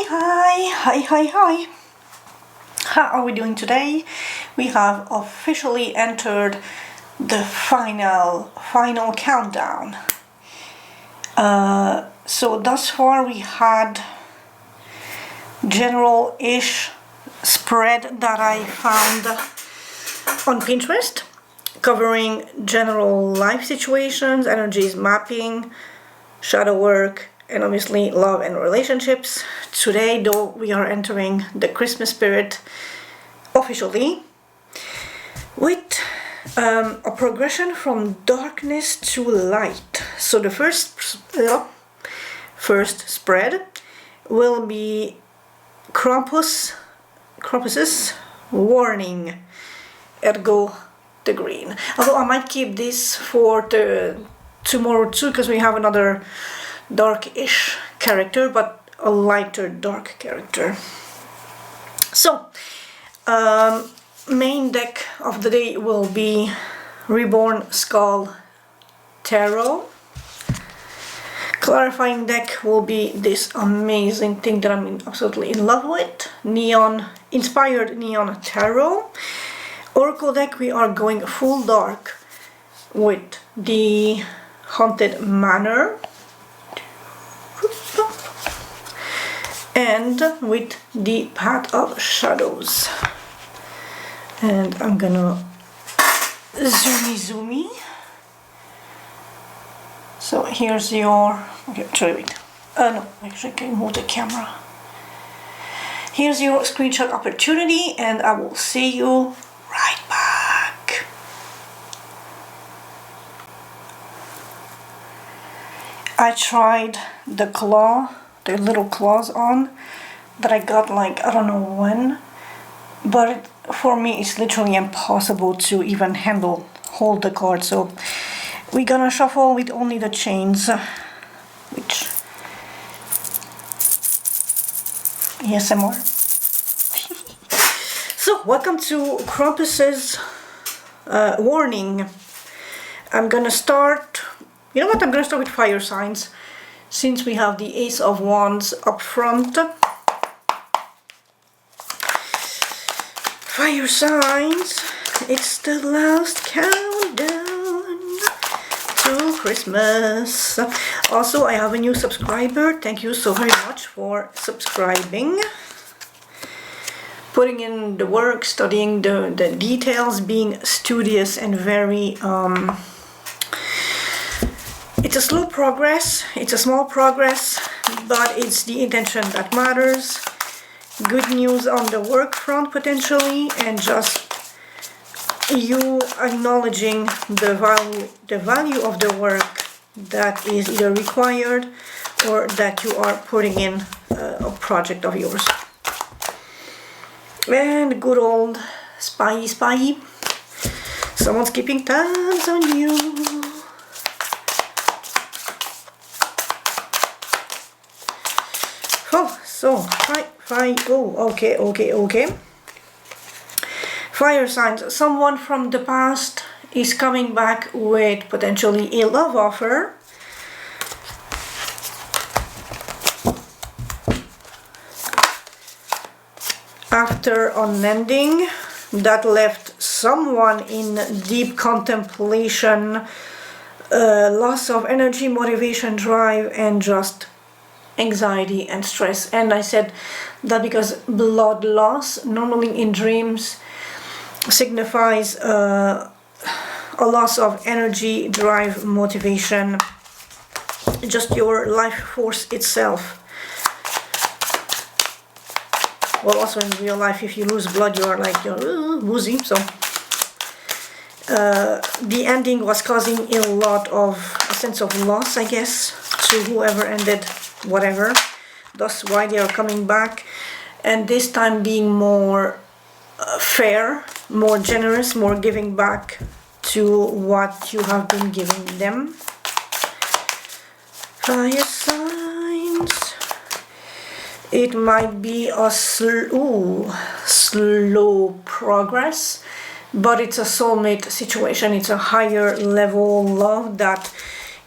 Hi. How are we doing today? We have officially entered the final countdown. So thus far we had general-ish spread that I found on Pinterest, covering general life situations, energies mapping, shadow work, and obviously love and relationships. Today, though, we are entering the Christmas spirit officially with a progression from darkness to light. So the first spread will be Krampus's warning, ergo the green. Although I might keep this for tomorrow too, because we have another dark-ish character, but a lighter dark character. So main deck of the day will be Reborn Skull Tarot. Clarifying deck will be this amazing thing that I'm absolutely in love with, inspired neon tarot. Oracle deck, we are going full dark with the Haunted Manor and with the Path of Shadows. And I'm gonna zoomy. So here's your, okay, actually wait, no, actually I can move the camera. Here's your screenshot opportunity, and I will see you right back. I tried the little claws on that I got, like, I don't know when, but for me it's literally impossible to even hold the card. So we're gonna shuffle with only the chains, which ASMR. So welcome to Krampus's warning. I'm gonna start, you know what, I'm gonna start with fire signs, since we have the Ace of Wands up front. Fire signs, it's the last countdown to Christmas. Also, I have a new subscriber. Thank you so very much for subscribing. Putting in the work, studying the details, being studious and very it's a slow progress, it's a small progress, but it's the intention that matters. Good news on the work front potentially, and just you acknowledging the value of the work that is either required or that you are putting in a project of yours. And good old spy. Someone's keeping tabs on you. Oh, so okay. Fire signs. Someone from the past is coming back with potentially a love offer. After an ending that left someone in deep contemplation, loss of energy, motivation, drive, and just anxiety and stress. And I said that because blood loss normally in dreams signifies a loss of energy, drive, motivation, just your life force itself. Well, also in real life, if you lose blood, you're woozy. So the ending was causing a sense of loss, I guess, to whoever ended whatever. That's why they are coming back, and this time being more fair, more generous, more giving back to what you have been giving them. Fire signs. It might be a slow progress, but it's a soulmate situation. It's a higher level love that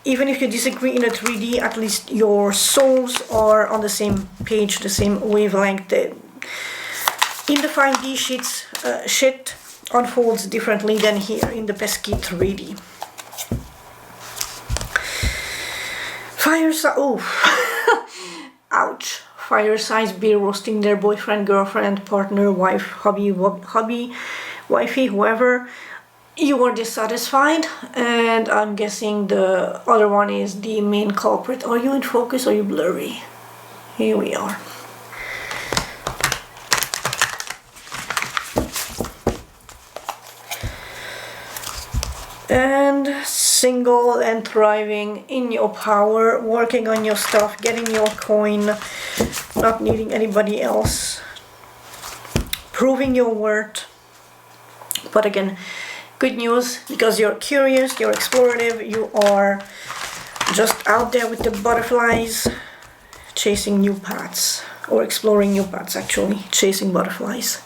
even if you disagree in a 3D, at least your souls are on the same page, the same wavelength. In the 5D shit unfolds differently than here in the pesky 3D. Fire sign, oh, ouch. Fire signs be roasting their boyfriend, girlfriend, partner, wife, hubby, wifey, whoever. You are dissatisfied, and I'm guessing the other one is the main culprit. Are you in focus or are you blurry? Here we are. And single and thriving in your power, working on your stuff, getting your coin, not needing anybody else, proving your worth. But again, good news, because you're curious, you're explorative, you are just out there with the butterflies, chasing new paths, or exploring new paths actually, chasing butterflies.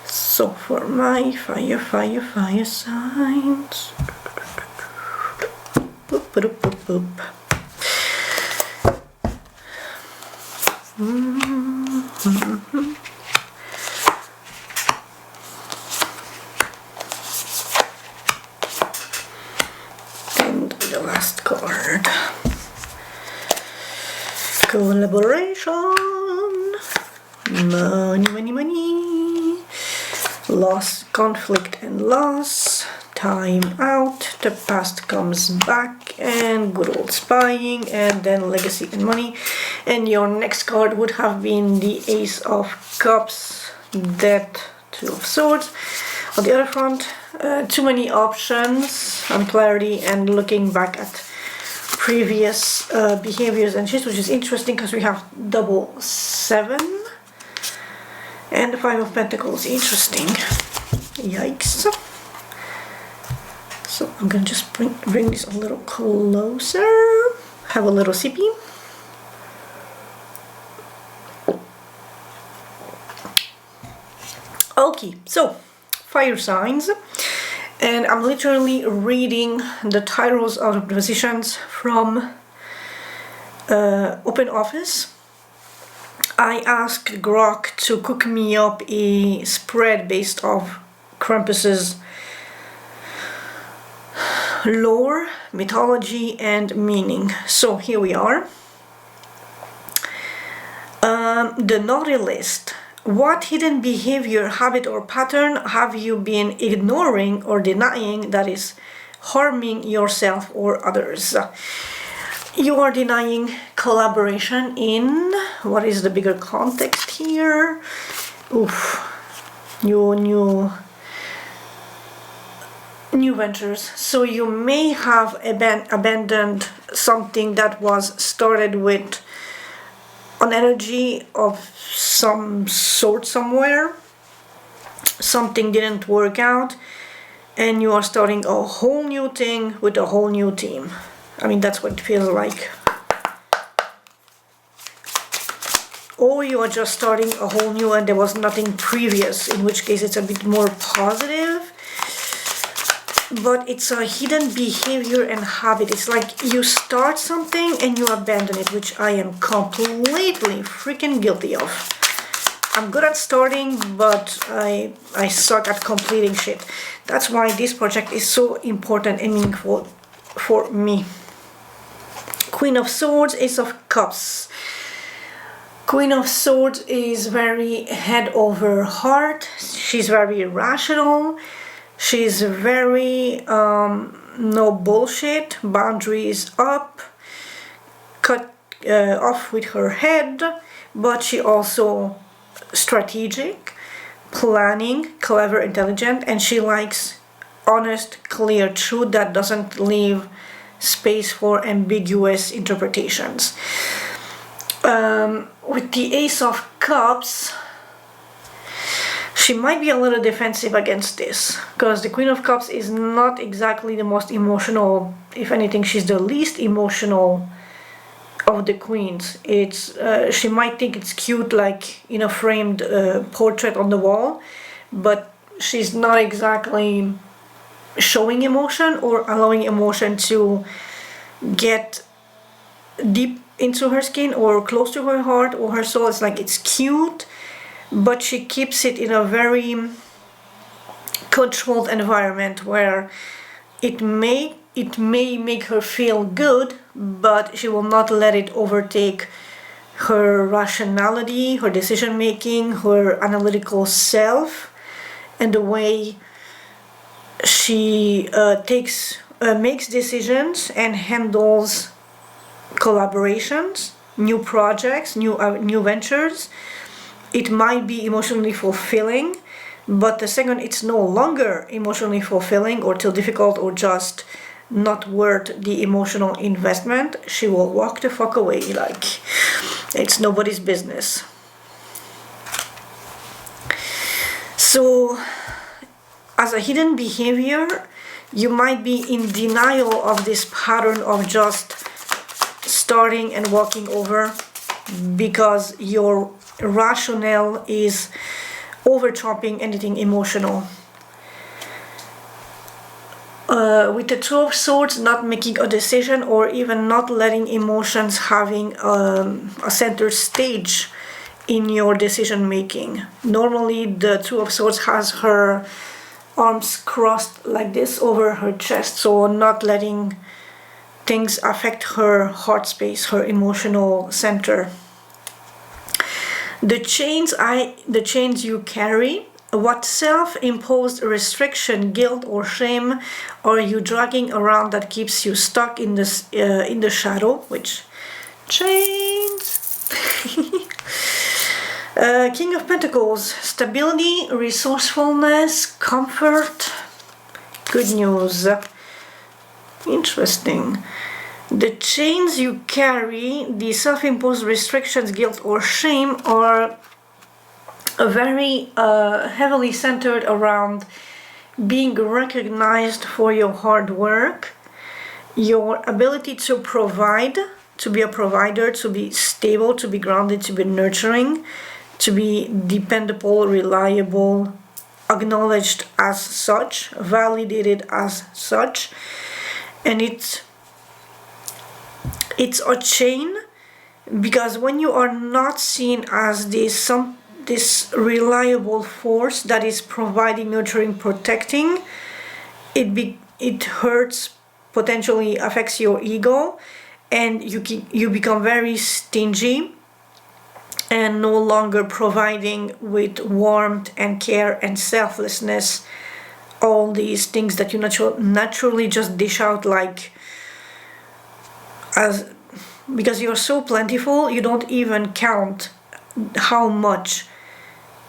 So for my fire signs, boop, boop, boop, boop. And the last card, collaboration, money, loss, conflict and loss, time out, the past comes back, and good old spying, and then legacy and money. And your next card would have been the Ace of Cups, Death, Two of Swords. On the other front, too many options on clarity and looking back at previous behaviors and shit, which is interesting because we have double 7. And the Five of Pentacles, interesting. Yikes. So I'm gonna just bring this a little closer. Have a little sippy. Okay, so fire signs. And I'm literally reading the titles of the positions from Open Office. I asked Grok to cook me up a spread based off Krampus's lore, mythology, and meaning. So here we are. The naughty list. What hidden behavior, habit, or pattern have you been ignoring or denying that is harming yourself or others? You are denying collaboration in, what is the bigger context here? Oof. New ventures. So you may have abandoned something that was started with an energy of some sort somewhere. Something didn't work out, and you are starting a whole new thing with a whole new team. I mean, that's what it feels like. Or you are just starting a whole new and there was nothing previous, in which case it's a bit more positive. But it's a hidden behavior and habit. It's like you start something and you abandon it, which I am completely freaking guilty of. I'm good at starting, but I suck at completing shit. That's why this project is so important and meaningful for me. Queen of Swords, Ace of Cups. Queen of Swords is very head over heart. She's very rational. She's very no bullshit, boundaries up, cut off with her head, but she also strategic, planning, clever, intelligent, and she likes honest, clear truth that doesn't leave space for ambiguous interpretations. With the Ace of Cups, she might be a little defensive against this, because the Queen of Cups is not exactly the most emotional. If anything, she's the least emotional of the queens. It's she might think it's cute, like in a framed portrait on the wall, but she's not exactly showing emotion or allowing emotion to get deep into her skin or close to her heart or her soul. It's like it's cute, but she keeps it in a very controlled environment where it may make her feel good, but she will not let it overtake her rationality, her decision making, her analytical self, and the way she makes decisions and handles collaborations, new projects, new ventures. It might be emotionally fulfilling, but the second it's no longer emotionally fulfilling or too difficult or just not worth the emotional investment, she will walk the fuck away like it's nobody's business. So as a hidden behavior, you might be in denial of this pattern of just starting and walking over because your rationale is over chopping anything emotional. With the Two of Swords, not making a decision or even not letting emotions having a center stage in your decision making. Normally the Two of Swords has her arms crossed like this over her chest, so not letting things affect her heart space, her emotional center. The chains you carry, what self-imposed restriction, guilt or shame are you dragging around that keeps you stuck in this in the shadow? Which chains? King of Pentacles, stability, resourcefulness, comfort, good news. Interesting. The chains you carry, the self-imposed restrictions, guilt or shame are very heavily centered around being recognized for your hard work, your ability to provide, to be a provider, to be stable, to be grounded, to be nurturing, to be dependable, reliable, acknowledged as such, validated as such. And it's a chain because when you are not seen as this reliable force that is providing, nurturing, protecting, it hurts, potentially affects your ego, and you become very stingy and no longer providing with warmth and care and selflessness all these things that you naturally just dish out, like as because you're so plentiful you don't even count how much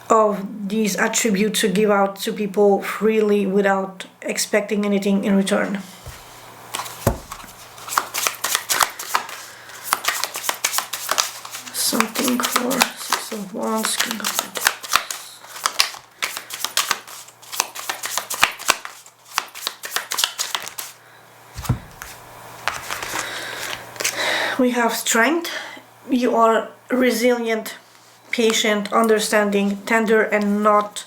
of these attributes to give out to people freely without expecting anything in return. Something for Six of Wands, King of Pentacles. We have strength. You are resilient, patient, understanding, tender, and not...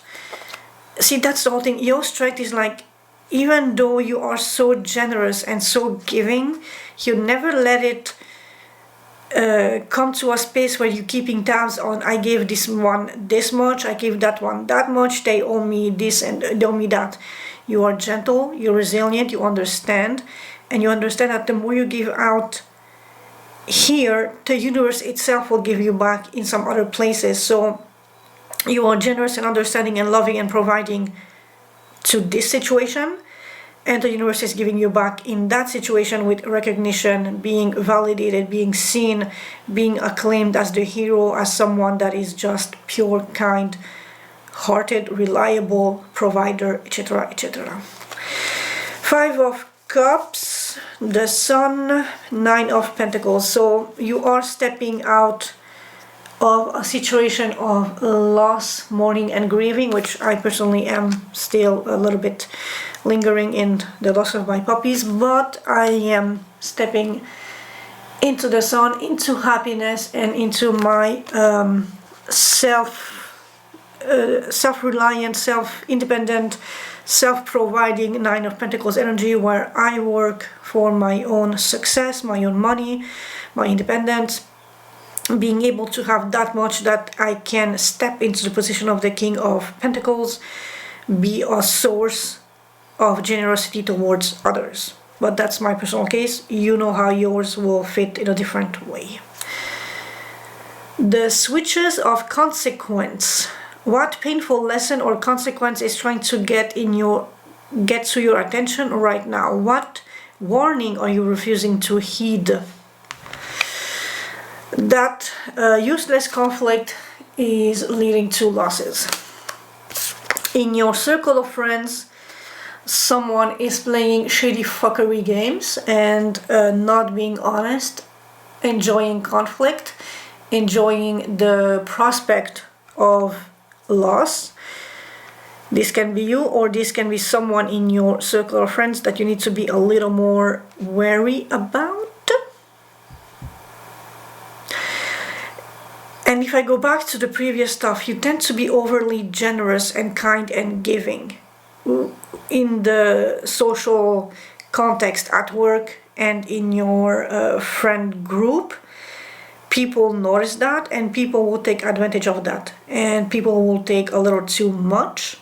See, that's the whole thing. Your strength is like, even though you are so generous and so giving, you never let it come to a space where you're keeping tabs on, I gave this one this much, I gave that one that much, they owe me this and they owe me that. You are gentle, you're resilient, you understand, and you understand that the more you give out here, the universe itself will give you back in some other places. So you are generous and understanding and loving and providing to this situation, and the universe is giving you back in that situation with recognition, being validated, being seen, being acclaimed as the hero, as someone that is just pure, kind hearted, reliable provider, etc., etc. Five of Cups, the Sun, Nine of Pentacles. So you are stepping out of a situation of loss, mourning, and grieving, which I personally am still a little bit lingering in the loss of my puppies, but I am stepping into the sun, into happiness, and into my self-reliant, self-independent, self-providing Nine of Pentacles energy, where I work for my own success, my own money, my independence, being able to have that much that I can step into the position of the King of Pentacles, be a source of generosity towards others. But that's my personal case. You know how yours will fit in a different way. The switches of consequence. What painful lesson or consequence is trying to get to your attention right now? What warning are you refusing to heed? That useless conflict is leading to losses. In your circle of friends, someone is playing shady fuckery games and not being honest, enjoying conflict, enjoying the prospect of loss. This can be you, or this can be someone in your circle of friends that you need to be a little more wary about. And if I go back to the previous stuff, you tend to be overly generous and kind and giving in the social context at work and in your friend group. People notice that, and people will take advantage of that, and people will take a little too much,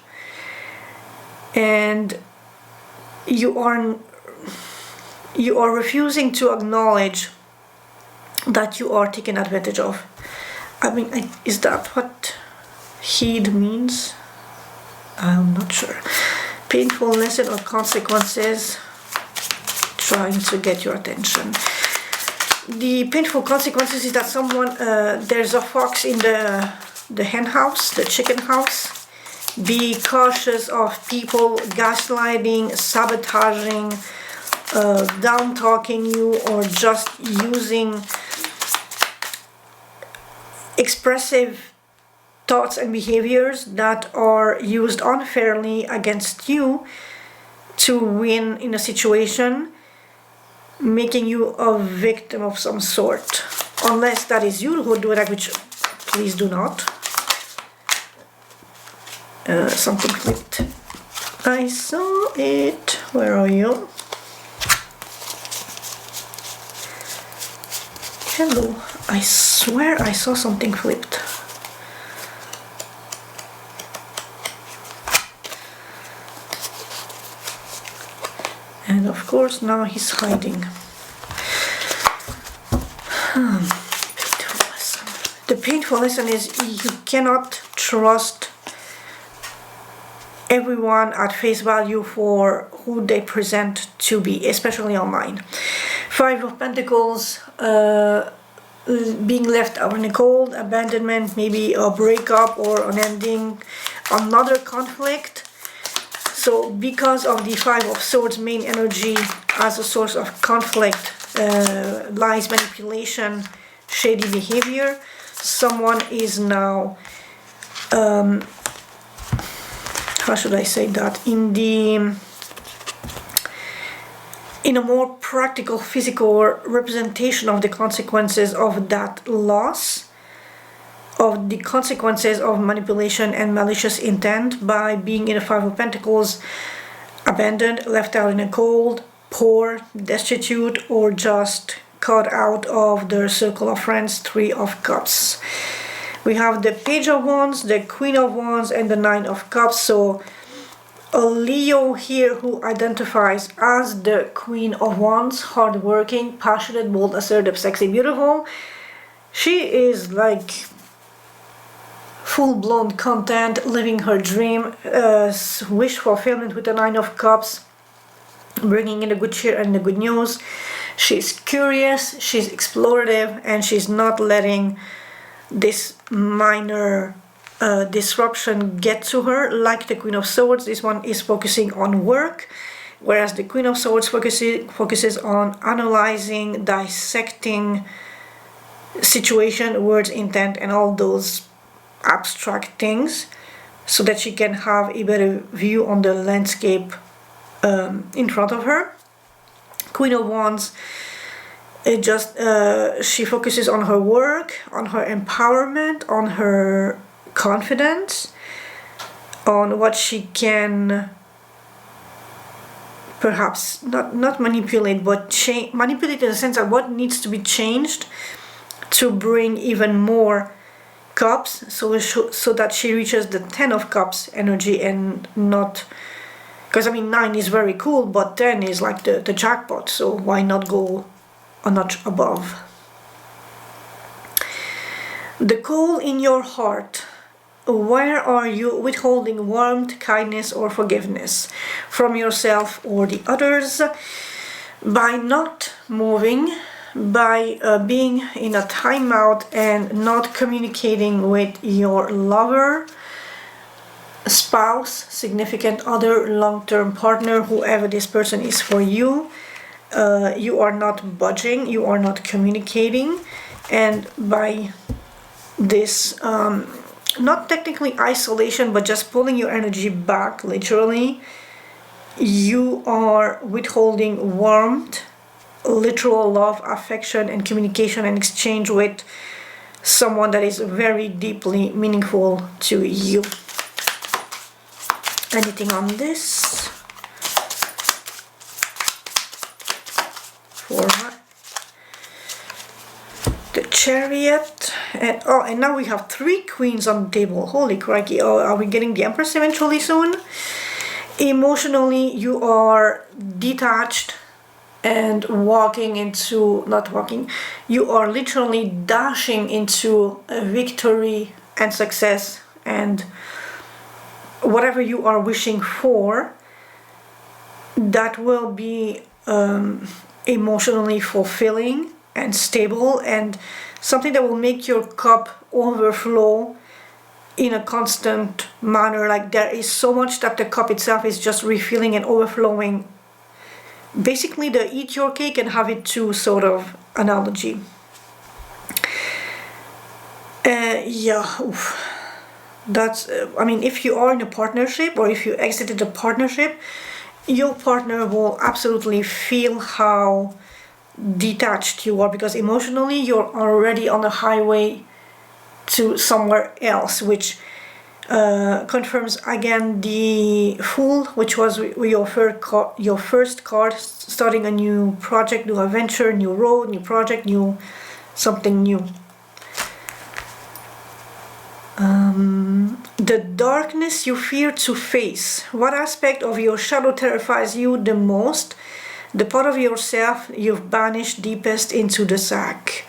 and you are refusing to acknowledge that you are taken advantage of. I mean, is that what heed means? I'm not sure. Painful lesson or consequences trying to get your attention. The painful consequences is that someone, there's a fox in the hen house, the chicken house. Be cautious of people gaslighting, sabotaging, down talking you, or just using expressive thoughts and behaviors that are used unfairly against you to win in a situation, making you a victim of some sort. Unless that is you who do that, which please do not. Something clicked. I saw it. Where are you? Hello. I swear I saw something flipped. And of course now he's hiding. Painful lesson. The painful lesson is you cannot trust everyone at face value for who they present to be, especially online. Five of Pentacles, being left out in the cold, abandonment, maybe a breakup or an ending, another conflict. So because of the Five of Swords main energy as a source of conflict, lies, manipulation, shady behavior, someone is now, how should I say that, in a more practical, physical representation of the consequences of that loss, of the consequences of manipulation and malicious intent by being in a Five of Pentacles, abandoned, left out in the cold, poor, destitute, or just cut out of their circle of friends. Three of Cups. We have the Page of Wands, the Queen of Wands, and the Nine of Cups. So a Leo here who identifies as the Queen of Wands, hardworking, passionate, bold, assertive, sexy, beautiful. She is like full-blown content, living her dream, wish fulfillment with the Nine of Cups, bringing in the good cheer and the good news. She's curious, she's explorative, and she's not letting this minor disruption get to her. Like the Queen of Swords, this one is focusing on work, whereas the Queen of Swords focuses on analyzing, dissecting situation, words, intent, and all those abstract things, so that she can have a better view on the landscape in front of her. Queen of Wands, she focuses on her work, on her empowerment, on her confidence on what she can perhaps not manipulate, but manipulate in the sense that what needs to be changed to bring even more cups, so that she reaches the 10 of cups energy, and not, because I mean 9 is very cool, but 10 is like the jackpot, so why not go a notch above. The coal in your heart. Where are you withholding warmth, kindness, or forgiveness from yourself or the others? By not moving, by being in a timeout and not communicating with your lover, spouse, significant other, long-term partner, whoever this person is for you. You are not budging, you are not communicating, and by this not technically isolation, but just pulling your energy back, literally, you are withholding warmth, literal love, affection, and communication and exchange with someone that is very deeply meaningful to you. Anything on this? For the Chariot, and now we have 3 queens on the table. Holy crikey! Oh, are we getting the Empress eventually soon? Emotionally, you are detached and you are literally dashing into a victory and success, and whatever you are wishing for, that will be emotionally fulfilling and stable, and something that will make your cup overflow in a constant manner. Like there is so much that the cup itself is just refilling and overflowing. Basically the eat your cake and have it too sort of analogy. That's I mean, if you are in a partnership or if you exited a partnership, your partner will absolutely feel how detached you are, because emotionally you're already on the highway to somewhere else, which confirms again the Fool, which was your first card, starting a new project, new adventure, new road, new project, new something new. The darkness you fear to face. What aspect of your shadow terrifies you the most? The part of yourself you've banished deepest into the sack.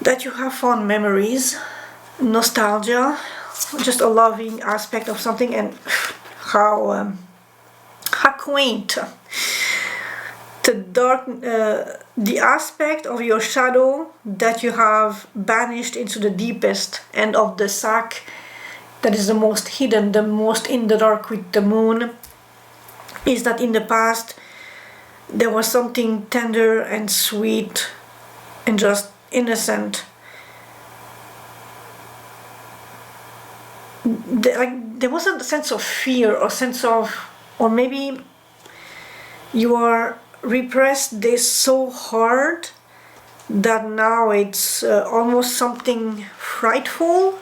That you have fond memories, nostalgia, just a loving aspect of something, and how quaint. The aspect of your shadow that you have banished into the deepest end of the sack, that is the most hidden, the most in the dark with the moon, is that in the past there was something tender and sweet and just innocent. There wasn't a sense of fear or maybe you are repressed this so hard that now it's almost something frightful.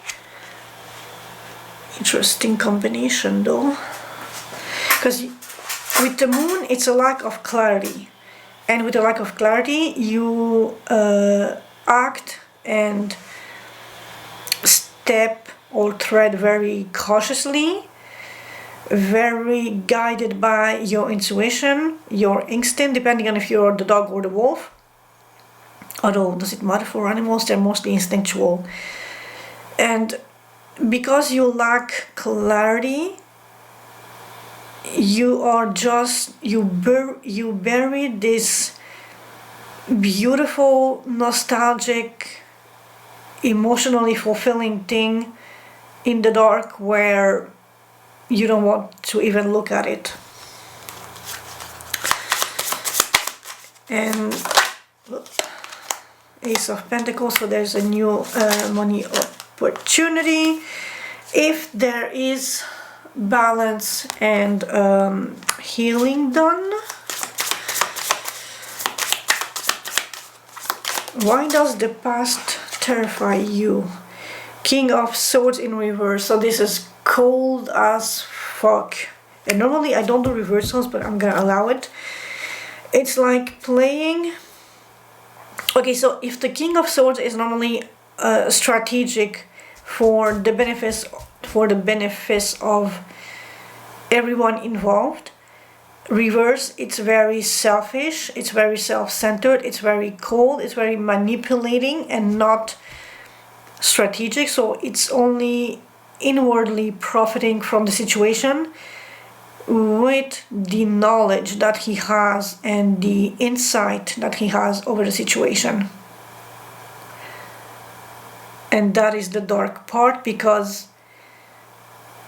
Interesting combination though, because with the moon it's a lack of clarity, and with a lack of clarity you act and step or tread very cautiously, very guided by your intuition, your instinct, depending on if you're the dog or the wolf. Although, does it matter for animals? They're mostly instinctual. And because you lack clarity, you bury this beautiful, nostalgic, emotionally fulfilling thing in the dark where you don't want to even look at it. And Ace of Pentacles, so there's a new money opportunity. If there is balance and healing done. Why does the past terrify you? King of Swords in reverse. So this is cold as fuck. And normally I don't do reversals, but I'm gonna allow it. It's like playing... Okay, so if the King of Swords is normally strategic for the benefits of everyone involved, reverse, it's very selfish, it's very self-centered, it's very cold, it's very manipulating and not strategic. So it's only inwardly profiting from the situation with the knowledge that he has and the insight that he has over the situation. And that is the dark part, because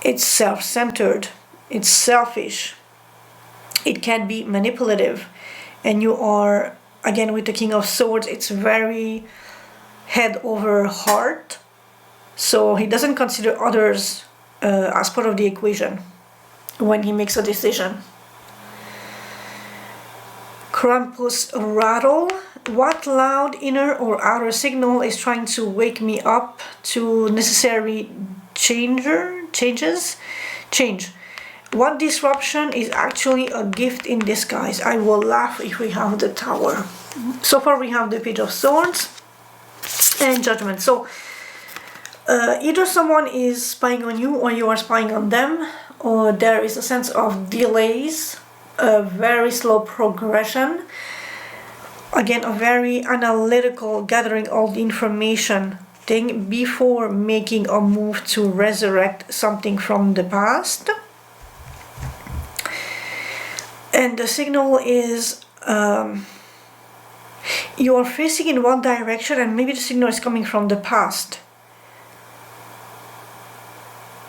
it's self-centered, it's selfish, it can be manipulative, and you are, again with the King of Swords, it's very head over heart, so he doesn't consider others as part of the equation when he makes a decision. Krampus rattle. What loud inner or outer signal is trying to wake me up to necessary change? What disruption is actually a gift in disguise? I will laugh if we have the Tower. So far we have the Page of Swords and Judgment. So either someone is spying on you or you are spying on them, or there is a sense of delays, a very slow progression. Again, a very analytical, gathering all the information thing before making a move to resurrect something from the past. And the signal is you are facing in one direction, and maybe the signal is coming from the past,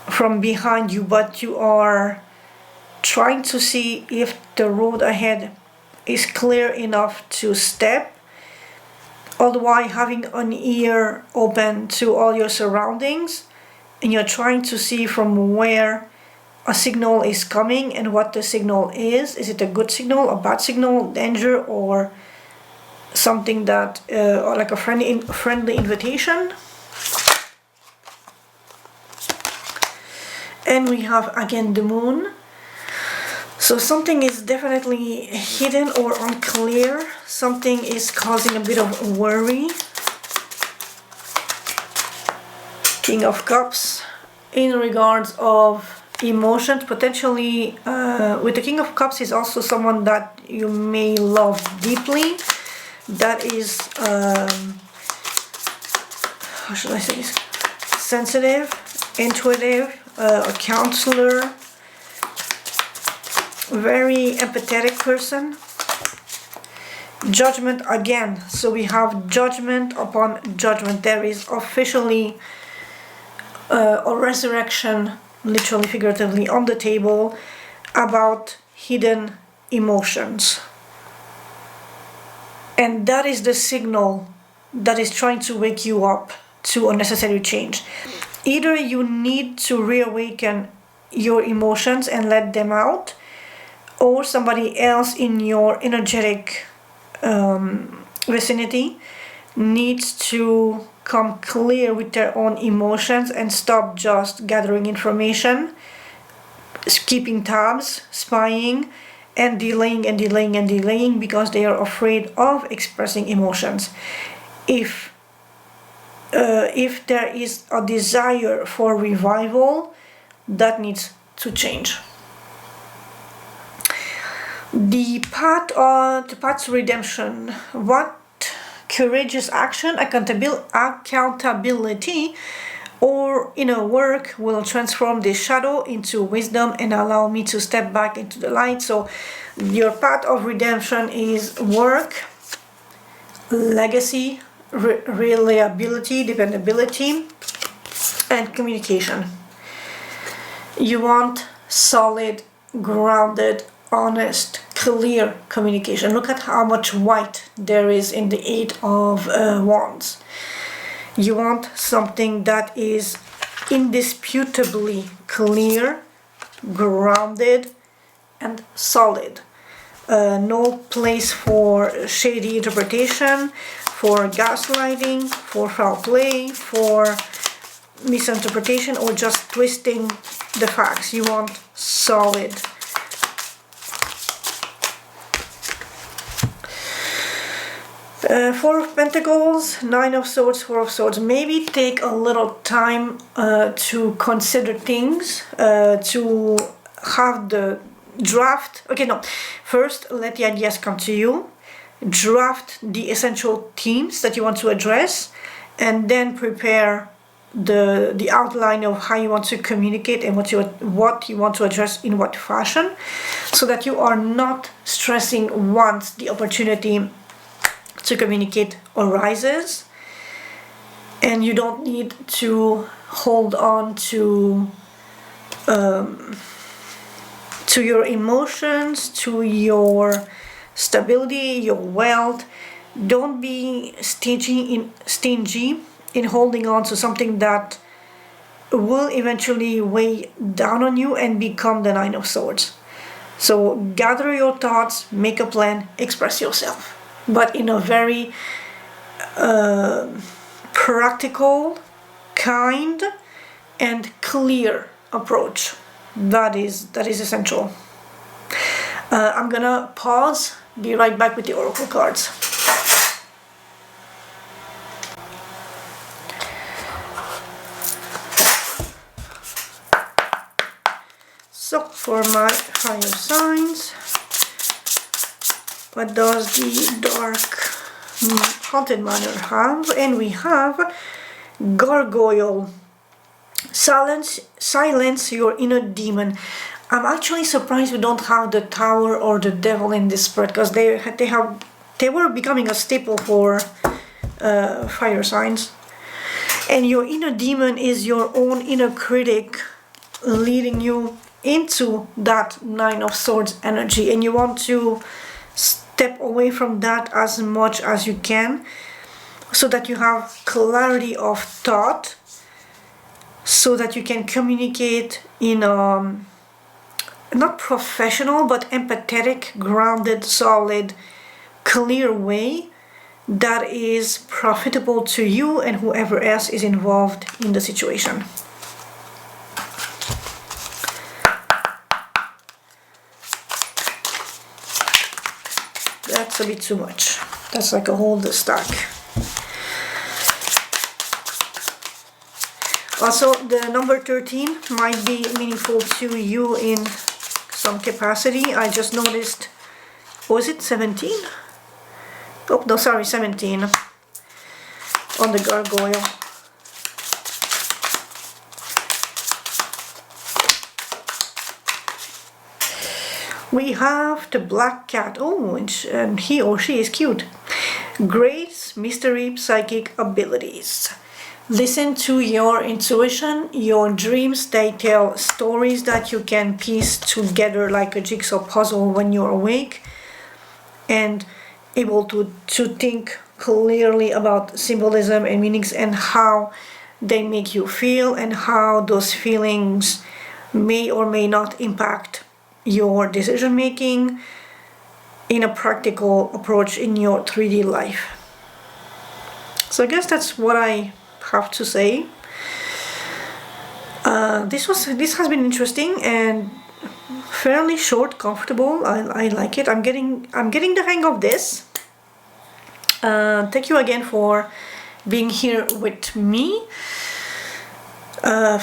from behind you, but you are trying to see if the road ahead is clear enough to step, all the while having an ear open to all your surroundings, and you're trying to see from where a signal is coming and what the signal is. Is it a good signal, a bad signal, danger, or something that or like a friendly invitation? And we have again the Moon. So something is definitely hidden or unclear. Something is causing a bit of worry. King of Cups. In regards of emotions, potentially with the King of Cups is also someone that you may love deeply. That is, how should I say this? Sensitive, intuitive, a counselor. Very empathetic person. Judgment again. So we have judgment upon judgment. There is officially a resurrection, literally, figuratively, on the table about hidden emotions. And that is the signal that is trying to wake you up to a necessary change. Either you need to reawaken your emotions and let them out, or somebody else in your energetic vicinity needs to come clear with their own emotions and stop just gathering information, keeping tabs, spying, and delaying because they are afraid of expressing emotions. If there is a desire for revival, that needs to change. The path to redemption. What courageous action, accountability, or inner work will transform this shadow into wisdom and allow me to step back into the light? So your path of redemption is work, legacy, reliability, dependability, and communication. You want solid, grounded, honest, clear communication. Look at how much white there is in the Eight of Wands. You want something that is indisputably clear, grounded, and solid. No place for shady interpretation, for gaslighting, for foul play, for misinterpretation or just twisting the facts. You want solid. Four of Pentacles, Nine of Swords, Four of Swords. Maybe take a little time to consider things, to have the draft. Okay, no. First, let the ideas come to you. Draft the essential themes that you want to address, and then prepare the outline of how you want to communicate and what you want to address in what fashion, so that you are not stressing once the opportunity to communicate arises, and you don't need to hold on to your emotions, to your stability, your wealth. Don't be stingy in holding on to something that will eventually weigh down on you and become the Nine of Swords. So gather your thoughts, make a plan, express yourself, but in a very practical, kind, and clear approach. That is essential. I'm gonna pause, be right back with the oracle cards. So for my fire signs, what does the dark haunted manor have? And we have gargoyle. Silence your inner demon. I'm actually surprised we don't have the tower or the devil in this spread, because they were becoming a staple for fire signs. And your inner demon is your own inner critic, leading you into that Nine of Swords energy, and you want to step away from that as much as you can, so that you have clarity of thought, so that you can communicate in a not professional but empathetic, grounded, solid, clear way that is profitable to you and whoever else is involved in the situation. That's a bit too much. That's like a whole stack. Also, the number 13 might be meaningful to you in some capacity. I just noticed, was it 17? Oh, no, sorry, 17 on the gargoyle. We have the black cat. Oh, and he or she is cute. Grace, mystery, psychic abilities. Listen to your intuition, your dreams. They tell stories that you can piece together like a jigsaw puzzle when you're awake and able to think clearly about symbolism and meanings and how they make you feel and how those feelings may or may not impact your decision making in a practical approach in your 3D life. So I guess that's what I have to say. This has been interesting and fairly short, comfortable. I like it. I'm getting the hang of this. Thank you again for being here with me. Yeah,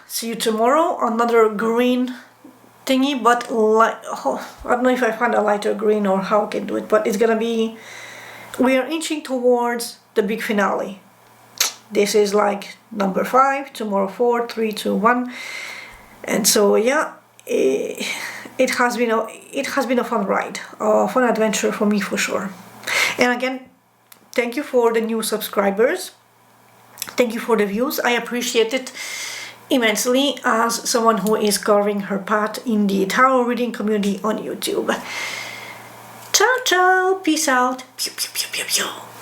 see you tomorrow. Another green thingy, but I don't know if I find a lighter green or how I can do it, but it's gonna be, we are inching towards the big finale. This is like number 5, tomorrow 4, 3, 2, 1, and so yeah, it has been a fun ride, a fun adventure for me for sure. And again, thank you for the new subscribers. Thank you for the views. I appreciate it immensely as someone who is carving her path in the tarot reading community on YouTube. Ciao, ciao, peace out. Pew, pew, pew, pew, pew.